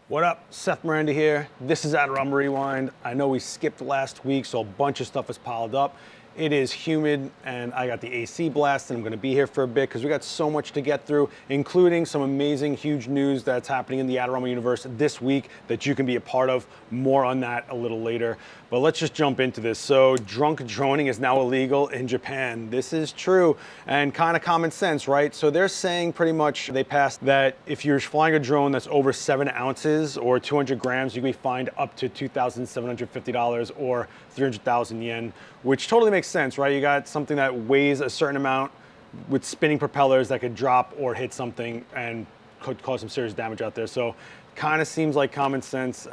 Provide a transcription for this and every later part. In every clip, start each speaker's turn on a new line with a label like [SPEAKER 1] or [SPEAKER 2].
[SPEAKER 1] What up? Seth Miranda here. This is Adorama Rewind. I know we skipped last week, so a bunch of stuff has piled up. It is humid, and I got the AC blast, and I'm gonna be here for a bit because we got so much to get through, including some amazing, huge news that's happening in the Adorama universe this week that you can be a part of. More on that a little later. But let's just jump into this. So drunk droning is now illegal in Japan. This is true and kind of common sense, right? So they're saying pretty much they passed that if you're flying a drone that's over 7 ounces or 200 grams, you can be fined up to $2,750 or 300,000 yen, which totally makes sense, right? You got something that weighs a certain amount with spinning propellers that could drop or hit something and could cause some serious damage out there. So kind of seems like common sense.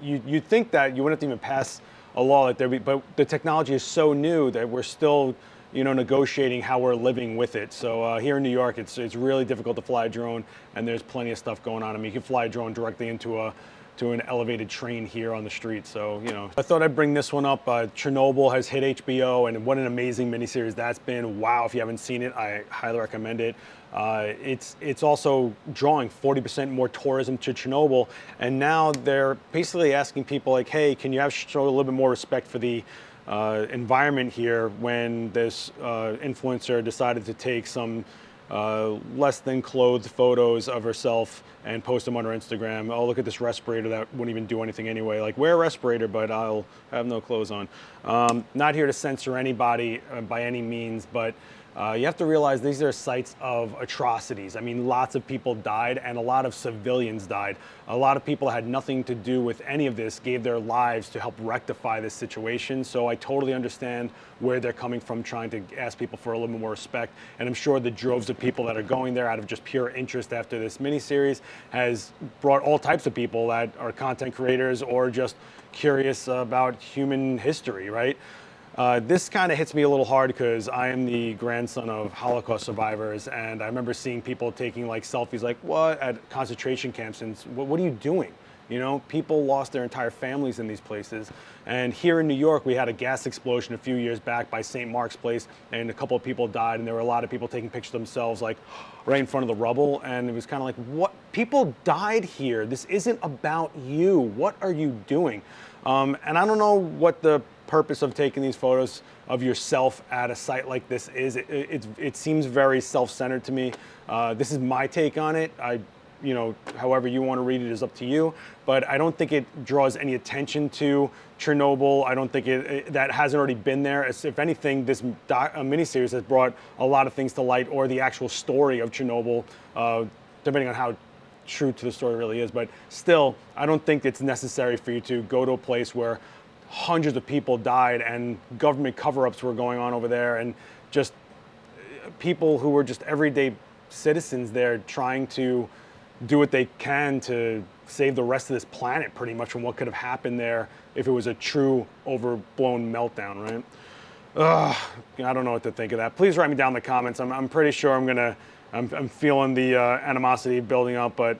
[SPEAKER 1] You'd think that you wouldn't even pass a law like there, but the technology is so new that we're still, negotiating how we're living with it. So here in New York, it's really difficult to fly a drone, and there's plenty of stuff going on. I mean, you can fly a drone directly into an elevated train here on the street. So, I thought I'd bring this one up. Chernobyl has hit HBO, and what an amazing miniseries that's been. Wow, if you haven't seen it, I highly recommend it. It's also drawing 40% more tourism to Chernobyl, and now they're basically asking people like, hey, can you show a little bit more respect for the environment here when this influencer decided to take some less than clothed photos of herself and post them on her Instagram. Oh, look at this respirator that wouldn't even do anything anyway. Like, wear a respirator, but I'll have no clothes on. Not here to censor anybody by any means, but you have to realize these are sites of atrocities. I mean, lots of people died and a lot of civilians died. A lot of people had nothing to do with any of this, gave their lives to help rectify this situation. So I totally understand where they're coming from, trying to ask people for a little bit more respect. And I'm sure the droves of people that are going there out of just pure interest after this miniseries has brought all types of people that are content creators or just curious about human history, right? This kind of hits me a little hard because I am the grandson of Holocaust survivors, and I remember seeing people taking like selfies like, what, at concentration camps, and what are you doing? People lost their entire families in these places. And here in New York, we had a gas explosion a few years back by St. Mark's Place, and a couple of people died, and there were a lot of people taking pictures of themselves like right in front of the rubble, and it was kind of like, what? People died here. This isn't about you. What are you doing? And I don't know what the purpose of taking these photos of yourself at a site like this is. It seems very self-centered to me. This is my take on it. However you want to read it is up to you, but I don't think it draws any attention to Chernobyl. I don't think that hasn't already been there. If anything, this miniseries has brought a lot of things to light, or the actual story of Chernobyl, depending on how true to the story really is. But still, I don't think it's necessary for you to go to a place where hundreds of people died and government cover-ups were going on over there, and just people who were just everyday citizens there trying to do what they can to save the rest of this planet pretty much from what could have happened there if it was a true overblown meltdown, right? I don't know what to think of that. Please write me down in the comments. I'm pretty sure I'm feeling the animosity building up, but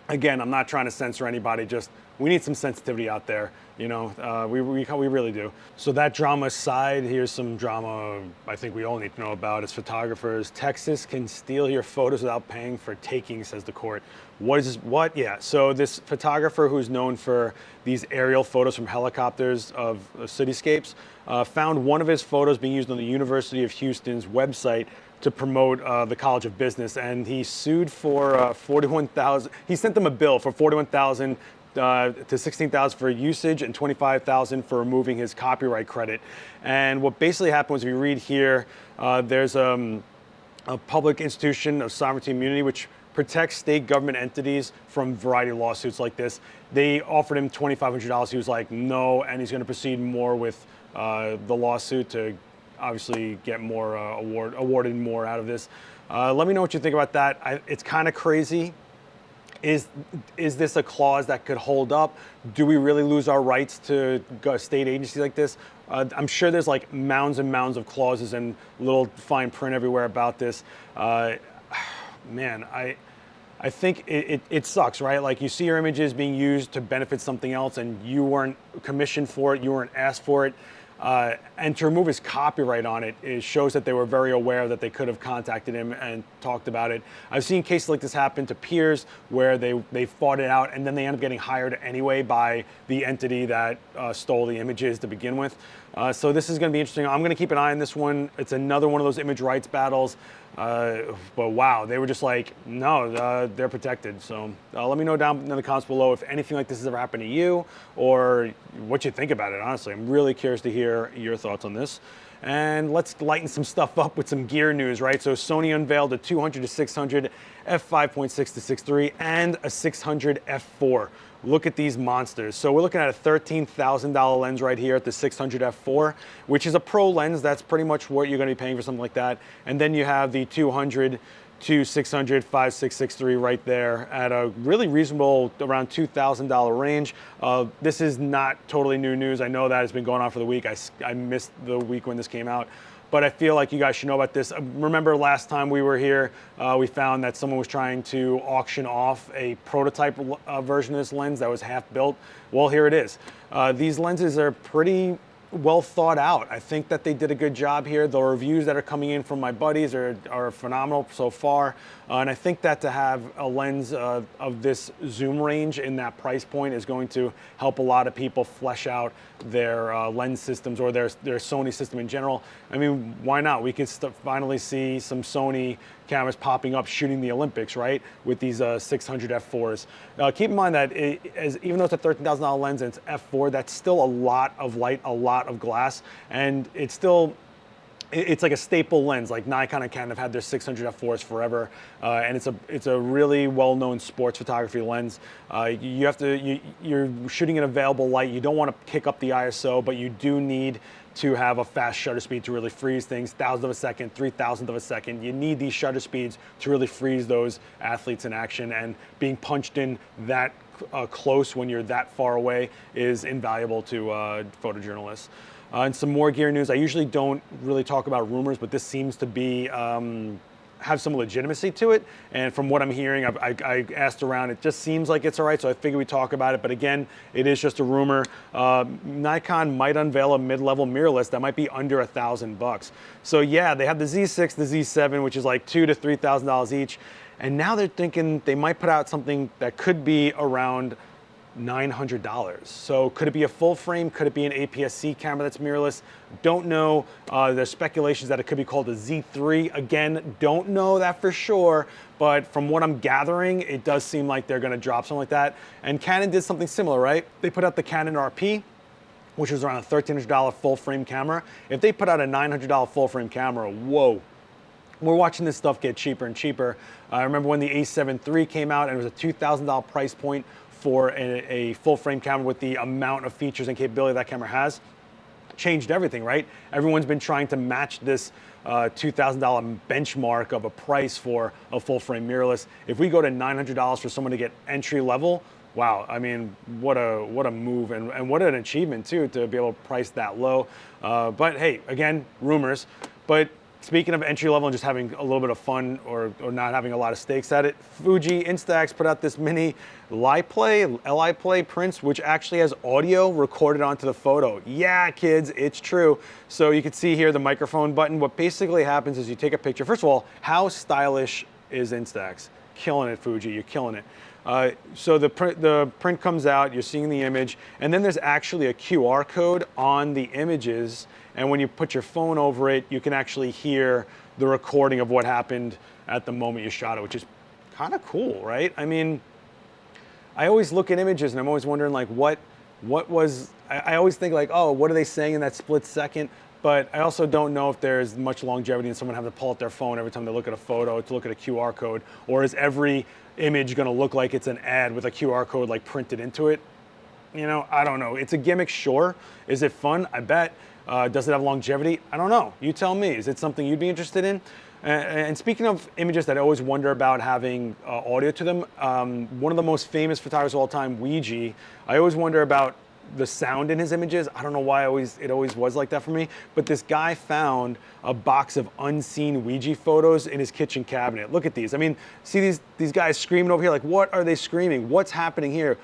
[SPEAKER 1] again, I'm not trying to censor anybody, just we need some sensitivity out there. We really do. So that drama aside, here's some drama I think we all need to know about as photographers. Texas can steal your photos without paying for taking, says the court. What is this? What? Yeah, so this photographer who's known for these aerial photos from helicopters of cityscapes found one of his photos being used on the University of Houston's website to promote the College of Business, and he sued for $41,000. He sent them a bill for $41,000 to $16,000 for usage and $25,000 for removing his copyright credit. And what basically happened was, if you read here, there's a public institution of sovereignty immunity which protects state government entities from a variety of lawsuits like this. They offered him $2,500. He was like, no, and he's going to proceed more with the lawsuit to obviously get more awarded more out of this. Let me know what you think about that. It's kind of crazy. Is this a clause that could hold up? Do we really lose our rights to a state agency like this? I'm sure there's like mounds and mounds of clauses and little fine print everywhere about this. Man, I think it sucks, right? Like, you see your images being used to benefit something else and you weren't commissioned for it, you weren't asked for it. And to remove his copyright on it, it shows that they were very aware that they could have contacted him and talked about it. I've seen cases like this happen to peers where they fought it out and then they end up getting hired anyway by the entity that stole the images to begin with. So this is going to be interesting. I'm going to keep an eye on this one. It's another one of those image rights battles. But wow, they were just like, no, they're protected. So let me know down in the comments below if anything like this has ever happened to you or what you think about it, honestly. I'm really curious to hear your thoughts on this. And let's lighten some stuff up with some gear news, right? So Sony unveiled a 200 to 600 f5.6 to 6.3 and a 600 f4. Look at these monsters. So we're looking at a $13,000 lens right here at the 600 f4, which is a pro lens. That's pretty much what you're going to be paying for something like that. And then you have the 200 to 600 5663 right there at a really reasonable around $2,000 range. This is not totally new news. I know that it's been going on for the week. I missed the week when this came out, but I feel like you guys should know about this. Remember last time we were here, we found that someone was trying to auction off a prototype version of this lens that was half built. Well, here it is. These lenses are pretty well thought out. I think that they did a good job here. The reviews that are coming in from my buddies are phenomenal so far. And I think that to have a lens of this zoom range in that price point is going to help a lot of people flesh out their lens systems or their Sony system in general. I mean, why not? We could finally see some Sony cameras popping up shooting the Olympics, right? With these 600 f4s. Keep in mind that even though it's a $13,000 lens and it's f4, that's still a lot of light, a lot of glass, and it's like a staple lens. Like Nikon and Canon have had their 600 f4s forever, and it's a really well-known sports photography lens. You're shooting in available light. You don't want to kick up the ISO, but you do need to have a fast shutter speed to really freeze things, 1,000th of a second, 3,000th of a second. You need these shutter speeds to really freeze those athletes in action, and being punched in that close when you're that far away is invaluable to photojournalists. And some more gear news. I usually don't really talk about rumors, but this seems to be have some legitimacy to it. And from what I'm hearing, I asked around, it just seems like it's all right, so I figured we'd talk about it. But again, it is just a rumor. Nikon might unveil a mid-level mirrorless that might be under $1,000. So yeah, they have the Z6, the Z7, which is like $2,000 to $3,000 each. And now they're thinking they might put out something that could be around $900. So could it be a full frame? Could it be an APS-C camera that's mirrorless? Don't know. There's speculations that it could be called a Z3. Again, don't know that for sure, but from what I'm gathering, it does seem like they're gonna drop something like that. And Canon did something similar, right? They put out the Canon RP, which was around a $1,300 full frame camera. If they put out a $900 full frame camera, whoa. We're watching this stuff get cheaper and cheaper. I remember when the A7 III came out and it was a $2,000 price point for a full frame camera with the amount of features and capability that camera has. Changed everything, right? Everyone's been trying to match this $2,000 benchmark of a price for a full frame mirrorless. If we go to $900 for someone to get entry level, wow, I mean, what a move and what an achievement too, to be able to price that low. But hey, again, rumors. But speaking of entry level and just having a little bit of fun or not having a lot of stakes at it, Fuji Instanx put out this mini Li-Play prints, which actually has audio recorded onto the photo. Yeah, kids, it's true. So you can see here the microphone button. What basically happens is you take a picture. First of all, how stylish is Instanx? Killing it, Fuji, you're killing it. So the print comes out, you're seeing the image, and then there's actually a QR code on the images, and when you put your phone over it, you can actually hear the recording of what happened at the moment you shot it, which is kind of cool, right? I mean, I always look at images and I'm always wondering like I always think like, oh, what are they saying in that split second? But I also don't know if there's much longevity in someone having to pull out their phone every time they look at a photo to look at a QR code, or is every image gonna look like it's an ad with a QR code like printed into it? You know, I don't know. It's a gimmick, sure. Is it fun? I bet. Does it have longevity? I don't know. You tell me. Is it something you'd be interested in? And speaking of images that I always wonder about having audio to them, one of the most famous photographers of all time, Weegee, I always wonder about the sound in his images. I don't know why it always was like that for me, but this guy found a box of unseen Weegee photos in his kitchen cabinet. Look at these. I mean, see these guys screaming over here, like, what are they screaming? What's happening here?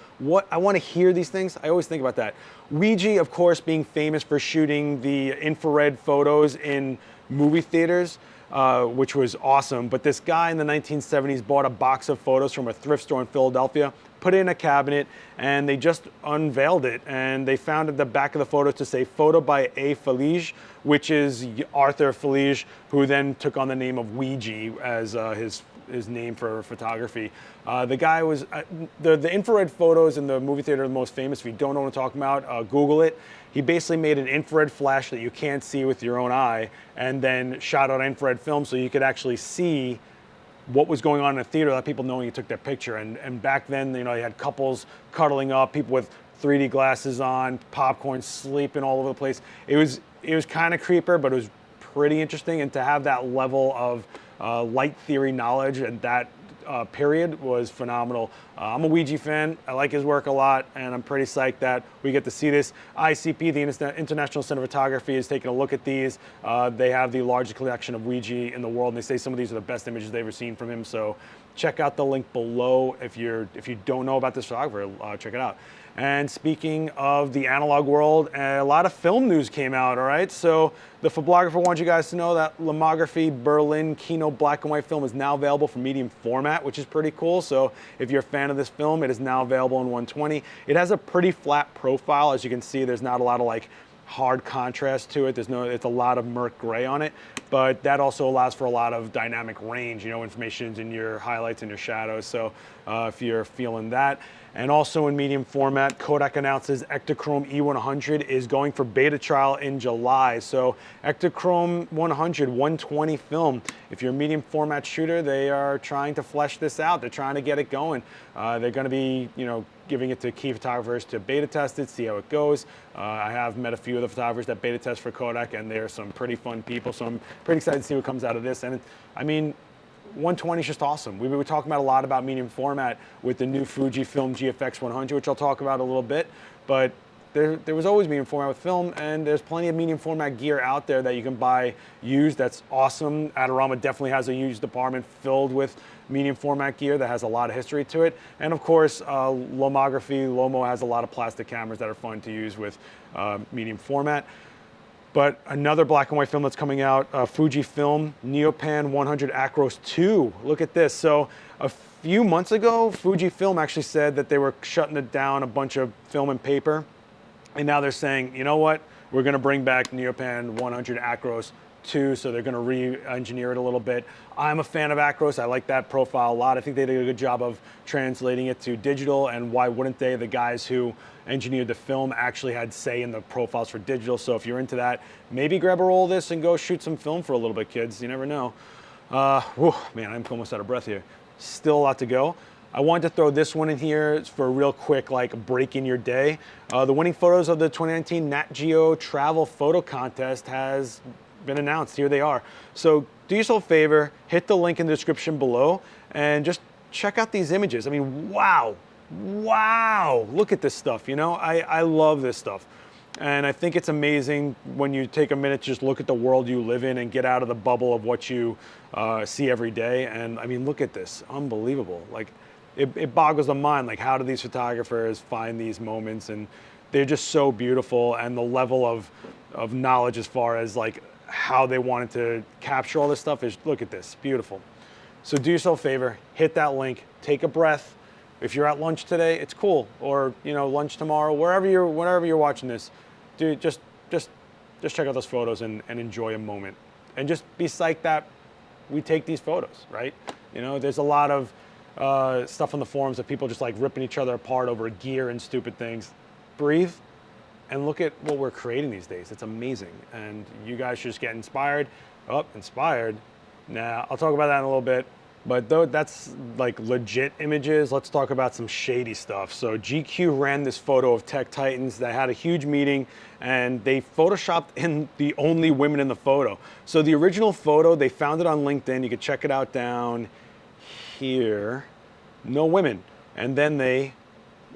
[SPEAKER 1] I want to hear these things. I always think about that. Weegee, of course, being famous for shooting the infrared photos in movie theaters, which was awesome. But this guy in the 1970s bought a box of photos from a thrift store in Philadelphia, put it in a cabinet, and they just unveiled it. And they found at the back of the photo to say photo by A. Felige, which is Arthur Felige, who then took on the name of Weegee as his name for photography. The guy was, the infrared photos in the movie theater are the most famous. If you don't know what I'm talking about, Google it. He basically made an infrared flash that you can't see with your own eye, and then shot on infrared film so you could actually see what was going on in the theater, let people know when you took their picture. And back then, you know, you had couples cuddling up, people with 3D glasses on, popcorn, sleeping all over the place. It was kind of creeper, but it was pretty interesting. And to have that level of light theory knowledge at that period was phenomenal. I'm a Weegee fan. I like his work a lot, and I'm pretty psyched that we get to see this. ICP, the International Center of Photography, is taking a look at these. They have the largest collection of Weegee in the world, and they say some of these are the best images they've ever seen from him. So check out the link below if you don't know about this photographer. Check it out. And speaking of the analog world, a lot of film news came out, all right? So the Phoblographer wants you guys to know that Lomography Berlin Kino black and white film is now available for medium format, which is pretty cool. So if you're a fan of this film, it is now available in 120. It has a pretty flat profile. As you can see, there's not a lot of like hard contrast to it. It's a lot of murk gray on it, but that also allows for a lot of dynamic range, you know, information's in your highlights and your shadows. So if you're feeling that. And also in medium format, Kodak announces Ektachrome E100 is going for beta trial in July. So Ektachrome 100, 120 film. If you're a medium format shooter, they are trying to flesh this out. They're trying to get it going. They're going to be, you know, giving it to key photographers to beta test it, see how it goes. I have met a few of the photographers that beta test for Kodak, and they're some pretty fun people. So I'm pretty excited to see what comes out of this. And I mean, 120 is just awesome. We were talking about a lot about medium format with the new Fujifilm Fx100, which I'll talk about a little bit, but there was always medium format with film, and there's plenty of medium format gear out there that you can buy used. That's awesome. Adorama definitely has a used department filled with medium format gear that has a lot of history to it. And of course, Lomography, Lomo has a lot of plastic cameras that are fun to use with medium format. But another black and white film that's coming out, Fujifilm Neopan 100 Acros 2. Look at this. So a few months ago, Fujifilm actually said that they were shutting it down, a bunch of film and paper. And now they're saying, you know what? We're going to bring back Neopan 100 Acros 2, so they're going to re-engineer it a little bit. I'm a fan of Acros. I like that profile a lot. I think they did a good job of translating it to digital, and why wouldn't they? The guys who engineered the film actually had say in the profiles for digital, so if you're into that, maybe grab a roll of this and go shoot some film for a little bit, kids. You never know. Whew, man, I'm almost out of breath here. Still a lot to go. I wanted to throw this one in here for a real quick like break in your day. The winning photos of the 2019 NatGeo Travel Photo Contest has been announced. Here they are. So do yourself a favor, hit the link in the description below and just check out these images. I mean, wow, look at this stuff. You know, I love this stuff. And I think it's amazing when you take a minute to just look at the world you live in and get out of the bubble of what you see every day. And I mean, look at this, unbelievable. Like it boggles the mind, like how do these photographers find these moments? And they're just so beautiful, and the level of knowledge as far as like how they wanted to capture all this stuff is, look at this, beautiful. So do yourself a favor, hit that link, take a breath. If you're at lunch today, it's cool, or you know, lunch tomorrow, wherever you're watching this, dude, just check out those photos and enjoy a moment, and just be psyched that we take these photos, right? You know, there's a lot of stuff on the forums of people just like ripping each other apart over gear and stupid things. Breathe and look at what we're creating these days. It's amazing, and you guys should just get inspired. Oh, inspired. Nah, I'll talk about that in a little bit. But though that's like legit images, let's talk about some shady stuff. So GQ ran this photo of tech titans that had a huge meeting, and they photoshopped in the only women in the photo. So the original photo, they found it on LinkedIn. You can check it out down here. No women. And then they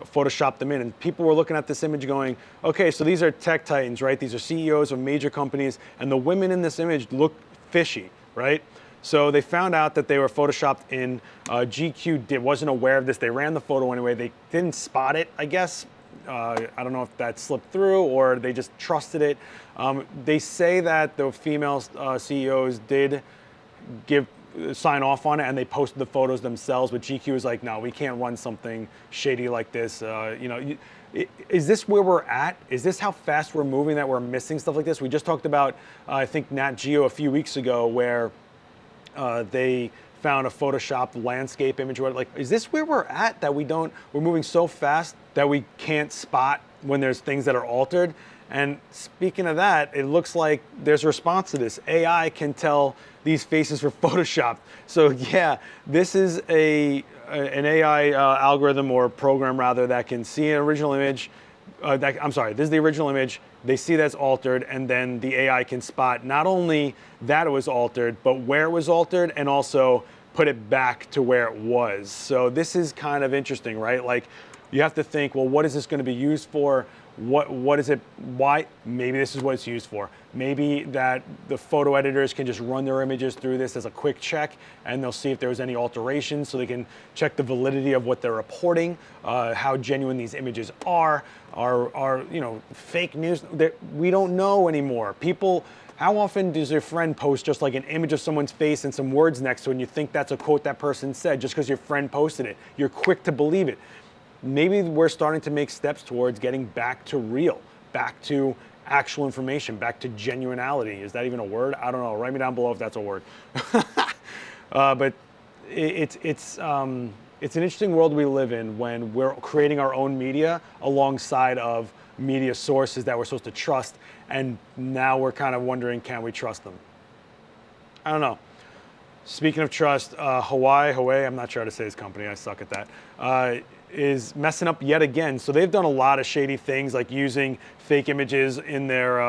[SPEAKER 1] Photoshop them in. And people were looking at this image going, okay, so these are tech titans, right? These are CEOs of major companies, and the women in this image look fishy, right? So they found out that they were photoshopped in. GQ wasn't aware of this. They ran the photo anyway. They didn't spot it, I guess. I don't know if that slipped through or they just trusted it. They say that the female CEOs did sign off on it, and they posted the photos themselves, but GQ was like, no, we can't run something shady like this. Is this where we're at? Is this how fast we're moving, that we're missing stuff like this? We just talked about, I think, NatGeo a few weeks ago, where they found a photoshopped landscape image. Like, is this where we're at, that we're moving so fast that we can't spot when there's things that are altered? And speaking of that, it looks like there's a response to this. AI can tell these faces were photoshopped. So yeah, this is an AI algorithm, or program rather, that can see an original image. This is the original image. They see that's altered, and then the AI can spot not only that it was altered, but where it was altered, and also put it back to where it was. So this is kind of interesting, right? Like, you have to think, well, what is this going to be used for? What is it? Why? Maybe this is what it's used for. Maybe that the photo editors can just run their images through this as a quick check, and they'll see if there was any alterations, so they can check the validity of what they're reporting, how genuine these images are fake news. We don't know anymore. People, how often does your friend post just like an image of someone's face and some words next to it, and you think that's a quote that person said just because your friend posted it? You're quick to believe it. Maybe we're starting to make steps towards getting back to real, back to actual information, back to genuinity. Is that even a word? I don't know. Write me down below if that's a word. But it's an interesting world we live in, when we're creating our own media alongside of media sources that we're supposed to trust, and now we're kind of wondering, can we trust them? I don't know. Speaking of trust, Huawei, I'm not sure how to say his company, I suck at that, is messing up yet again. So they've done a lot of shady things, like using fake images in their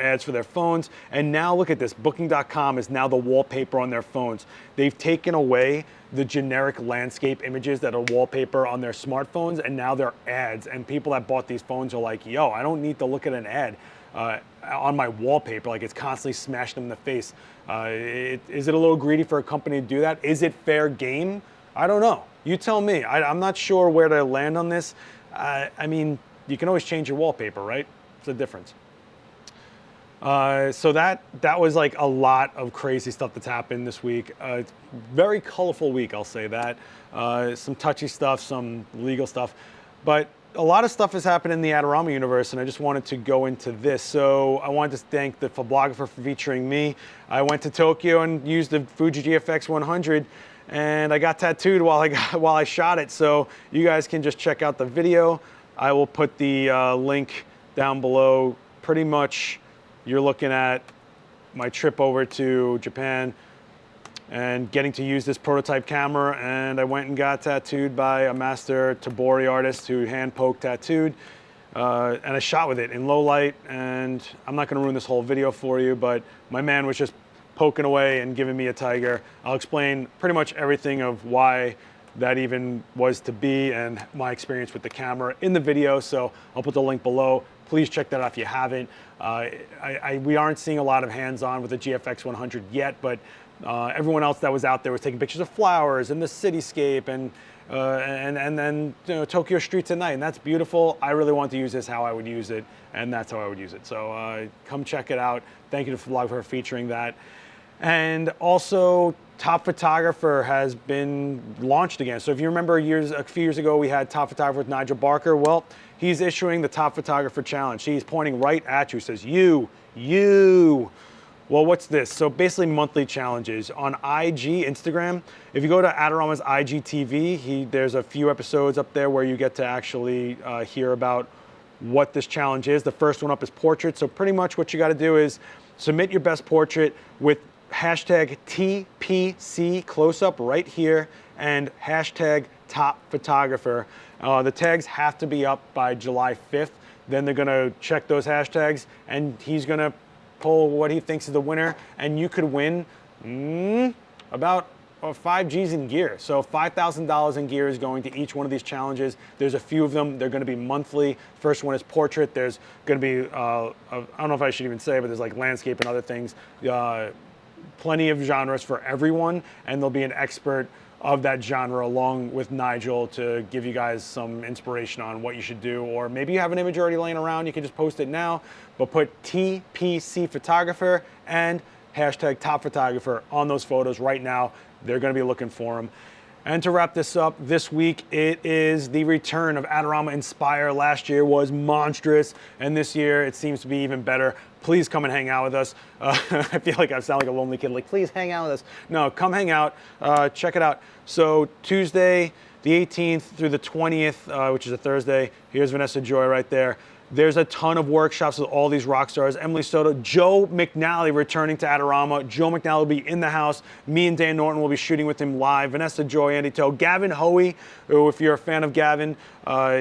[SPEAKER 1] ads for their phones. And now look at this, Booking.com is now the wallpaper on their phones. They've taken away the generic landscape images that are wallpaper on their smartphones, and now they're ads. And people that bought these phones are like, yo, I don't need to look at an ad on my wallpaper, like it's constantly smashing them in the face. Is it a little greedy for a company to do that? Is it fair game? I don't know. You tell me. I'm not sure where to land on this. I mean, you can always change your wallpaper, right? It's a difference. So that was like a lot of crazy stuff that's happened this week. Very colorful week, I'll say that. Some touchy stuff, some legal stuff, but a lot of stuff has happened in the Adorama universe, and I just wanted to go into this. So I wanted to thank the Phoblographer for featuring me. I went to Tokyo and used the Fuji Fx100, and I got tattooed while I shot it. So you guys can just check out the video. I will put the link down below. Pretty much, you're looking at my trip over to Japan and getting to use this prototype camera, and I went and got tattooed by a master Tabori artist who hand poke tattooed, and I shot with it in low light. And I'm not gonna ruin this whole video for you, but my man was just poking away and giving me a tiger. I'll explain pretty much everything of why that even was to be, and my experience with the camera in the video, so I'll put the link below. Please check that out if you haven't. We aren't seeing a lot of hands-on with the GFX100 yet, but everyone else that was out there was taking pictures of flowers and the cityscape and then Tokyo streets at night, and that's beautiful. I really want to use this how I would use it, and that's how I would use it. So come check it out. Thank you to Phoblographer for featuring that. And also, Top Photographer has been launched again. So if you remember a few years ago, we had Top Photographer with Nigel Barker. Well, he's issuing the Top Photographer Challenge. He's pointing right at you, says, you. Well, what's this? So basically monthly challenges. On IG, Instagram, if you go to Adorama's IGTV, there's a few episodes up there where you get to actually hear about what this challenge is. The first one up is portrait. So pretty much what you got to do is submit your best portrait with hashtag TPC close-up right here and hashtag Top Photographer. The tags have to be up by July 5th. Then they're gonna check those hashtags, and he's gonna pull what he thinks is the winner, and you could win about 5Gs in gear. So $5,000 in gear is going to each one of these challenges. There's a few of them. They're going to be monthly. First one is portrait. There's going to be, I don't know if I should even say, but there's like landscape and other things. Plenty of genres for everyone, and there'll be an expert of that genre along with Nigel to give you guys some inspiration on what you should do. Or maybe you have an image already laying around, you can just post it now, but put TPC photographer and hashtag top photographer on those photos right now. They're going to be looking for them. And to wrap this up, this week it is the return of Adorama Inspire. Last year was monstrous, and this year it seems to be even better. Please come and hang out with us. I feel like I sound like a lonely kid, like, please hang out with us. No, come hang out, check it out. So Tuesday, the 18th through the 20th, which is a Thursday, here's Vanessa Joy right there. There's a ton of workshops with all these rock stars. Emily Soto, Joe McNally returning to Adorama. Joe McNally will be in the house. Me and Dan Norton will be shooting with him live. Vanessa Joy, Andy Toe, Gavin Hoey, who, if you're a fan of Gavin,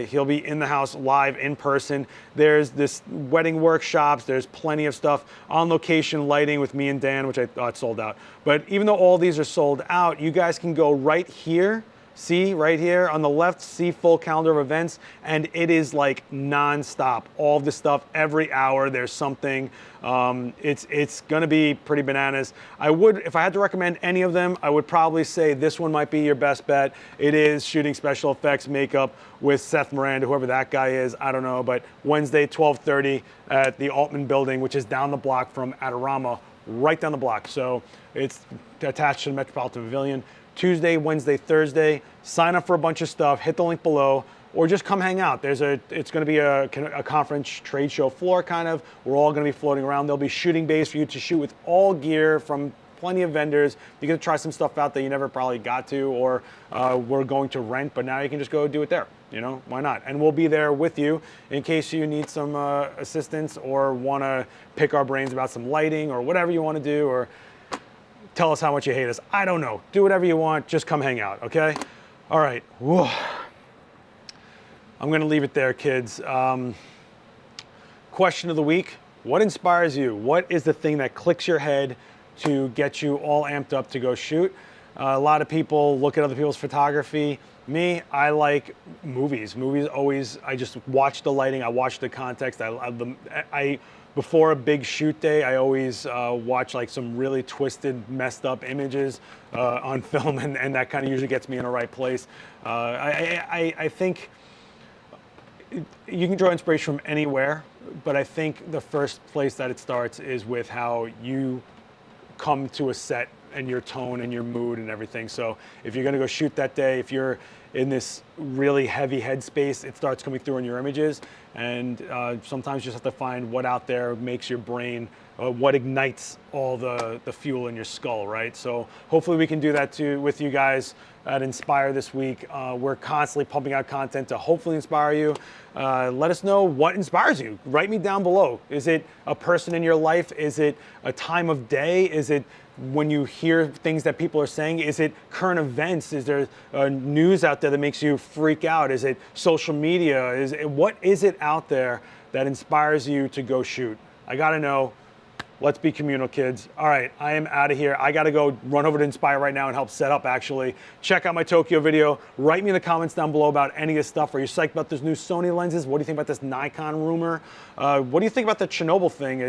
[SPEAKER 1] he'll be in the house live in person. There's this wedding workshops. There's plenty of stuff. On location lighting with me and Dan, which I thought sold out. But even though all these are sold out, you guys can go right here. See right here on the left, see full calendar of events, and it is like non-stop. All of this stuff, every hour there's something. It's gonna be pretty bananas. I would, if I had to recommend any of them, I would probably say this one might be your best bet. It is shooting special effects makeup with Seth Miranda, whoever that guy is, I don't know, but Wednesday, 12:30 at the Altman building, which is down the block from Adorama, right down the block. So it's attached to the Metropolitan Pavilion. Tuesday, Wednesday, Thursday, sign up for a bunch of stuff, hit the link below, or just come hang out. It's going to be a conference trade show floor kind of. We're all going to be floating around. There'll be shooting bays for you to shoot with all gear from plenty of vendors. You get to try some stuff out that you never probably got to or were going to rent, but now you can just go do it there. You know, why not? And we'll be there with you in case you need some assistance or want to pick our brains about some lighting or whatever you want to do, or tell us how much you hate us. I don't know. Do whatever you want. Just come hang out, okay? All right. Whoa. I'm going to leave it there, kids. Question of the week. What inspires you? What is the thing that clicks your head to get you all amped up to go shoot? A lot of people look at other people's photography. Me, I like movies. Movies always, I just watch the lighting. I watch the context. Before a big shoot day, I always watch like some really twisted, messed up images on film, and that kind of usually gets me in the right place. I think you can draw inspiration from anywhere, but I think the first place that it starts is with how you come to a set and your tone and your mood and everything. So if you're gonna go shoot that day, if you're in this really heavy headspace, it starts coming through in your images. And sometimes you just have to find what out there makes your brain, what ignites all the fuel in your skull, right? So hopefully we can do that too with you guys at Inspire this week. We're constantly pumping out content to hopefully inspire you. Let us know what inspires you. Write me down below. Is it a person in your life? Is it a time of day? Is it when you hear things that people are saying? Is it current events? Is there news out there that makes you freak out? Is it social media? What is it out there that inspires you to go shoot? I gotta know. Let's be communal, kids. All right, I am out of here. I gotta go run over to Inspire right now and help set up, actually. Check out my Tokyo video. Write me in the comments down below about any of this stuff. Are you psyched about this new Sony lenses? What do you think about this Nikon rumor? What do you think about the Chernobyl thing?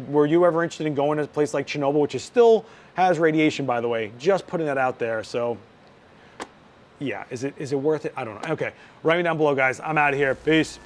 [SPEAKER 1] Were you ever interested in going to a place like Chernobyl, which is still has radiation, by the way? Just putting that out there. So yeah, is it worth it? I don't know. Okay, write me down below, guys. I'm out of here. Peace.